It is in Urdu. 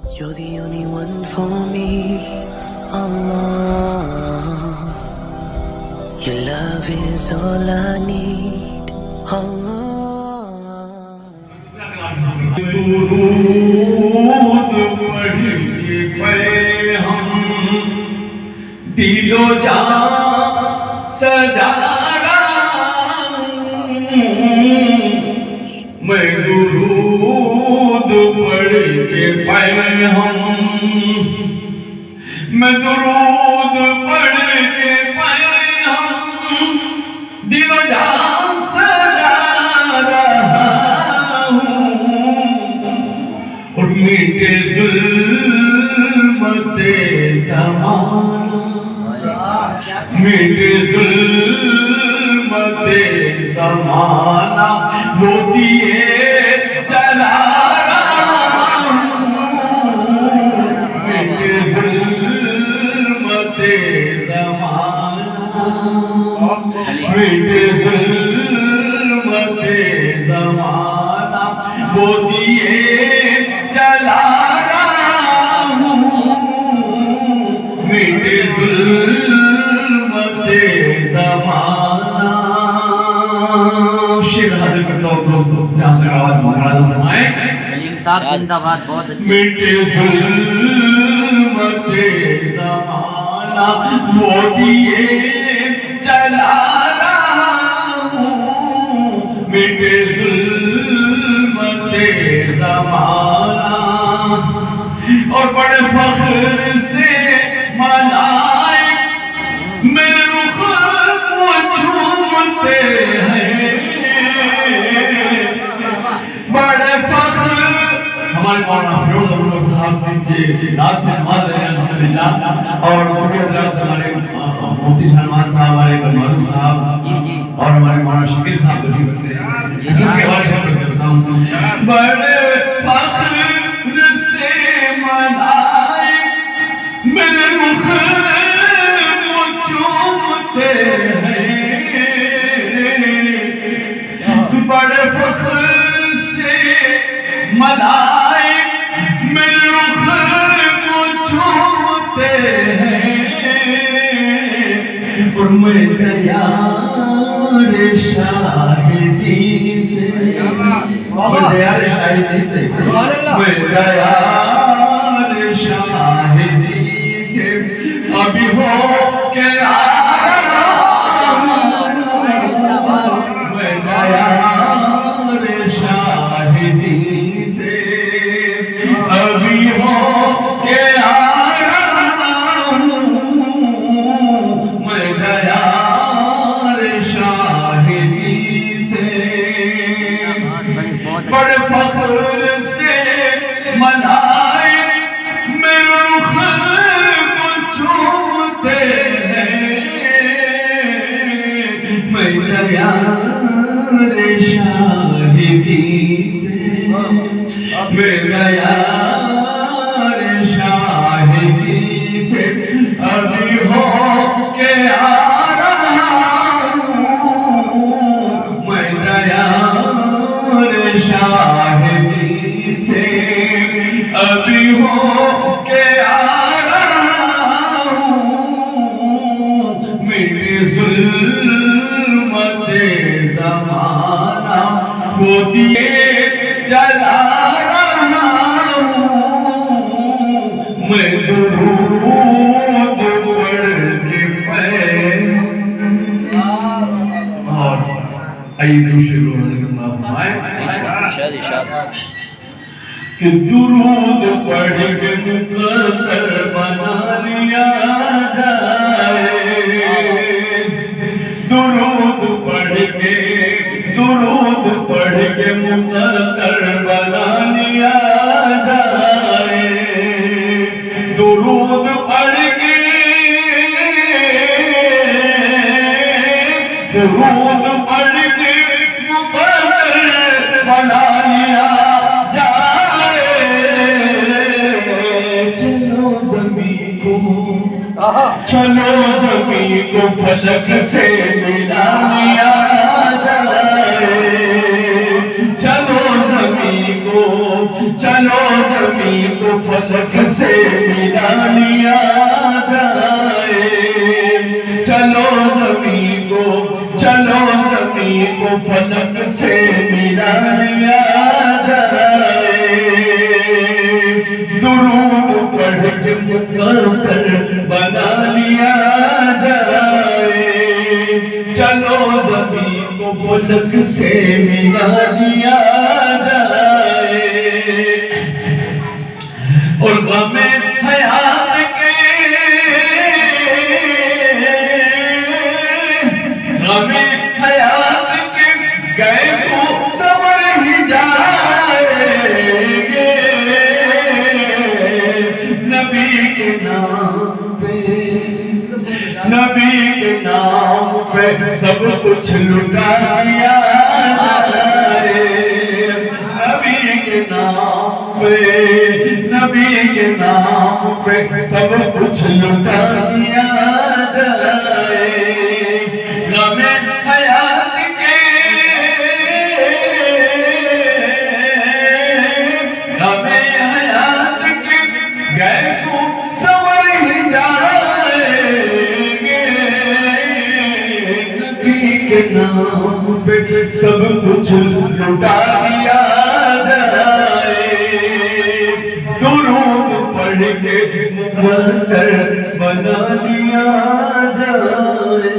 You're the only one for me, Allah. Your love is all I need, Allah. درود پڑھ کے پڑھے ہم دل و جان سجا رہا ہوں میں درود پڑھ کے پڑھے ہم میں درود پڑھ کے پڑھے ہم دل و جان سجا رہا اور میٹے ظلمت زمانہ میٹے ظلمت زمانہ وہ دیے جلا رہا ہوں میٹے ظلمت زمانہ میٹے ظلمت زمانہ وہ دیے جلا رہا ہوں میٹے ظلمت زمانہ شیر حاضر کرتا ہوں دوستوں اس نے آخر آواز مہاراج فرمائے علیم صاحب زندہ باد بہت اچھی میٹے ظلمت زمانہ وہ دیے جلا رہا ہوں میٹے ظلمت زمانہ اور بڑے فخر سے ملائک میرے رخ کو چومتے ہیں بڑے فخر ہمارے مولانا فیروز عبداللہ صاحب کے ناز سے نواز رہے ہیں الحمدللہ اور سبھی حضرات ہمارے مفتی شہنواز صاحب ہمارے معروف صاحب اور ہمارے مولانا شکیل صاحب جو بھی بنتے ہیں سب کے حوالے سے بتاؤں بڑے فخر سے ملائک میرے رخ کو چومتے ہیں بڑے فخر سے ملائک میرے رخ کو چومتے ہیں اور میں تیار شاہدی سے میں تیار شاہدی سے ابھی ہو کے آ رہا میں تیار شاہدی سے ابھی ہو کے آ رہا ہوں میں تیار شاہدی سے بڑے فخر سے ملائک میرے رخ کو چومتے ہیں میں تیار شاہدی سے میں تیار شاہدی سے ابھی ہو کے آ رہا ہوں میں تیار شاہدی سے ابھی ہو کے آ رہا ہوں میٹے ظلمت زمانہ وہ دیے جلا رہا ہوں میں درود پڑھ کے پڑھے اور آئیے دوسرے لوگ کہ درود پڑھ کے مقدر بنا لیا جائے درود پڑھ کے مقدر بنا لیا جائے درود پڑھ کے مقدر بنا لیا چلو زمین کو فلک سے ملا لیا جائے چلو زمین کو چلو زمین زمین کو فلک سے ملا لیا جائے چلو زمین کو فلک سے ملا لیا جائے درود پڑھ کے مقدر بنا لیا جائے چلو زمین کو فلک سے ملا لیا جائے اور غم حیات کے گیسو سور ہی جائیں گے نبی کے نام پہ سب کچھ لٹا دیا جائے نبی کے نام پہ سب کچھ لٹا دیا جائے غم حیات کے گیسو سور ہی جائیں گے نبی کے نام پہ سب کچھ لٹا دیا جائے درود پڑھ کے مقدر بنا دیا جائے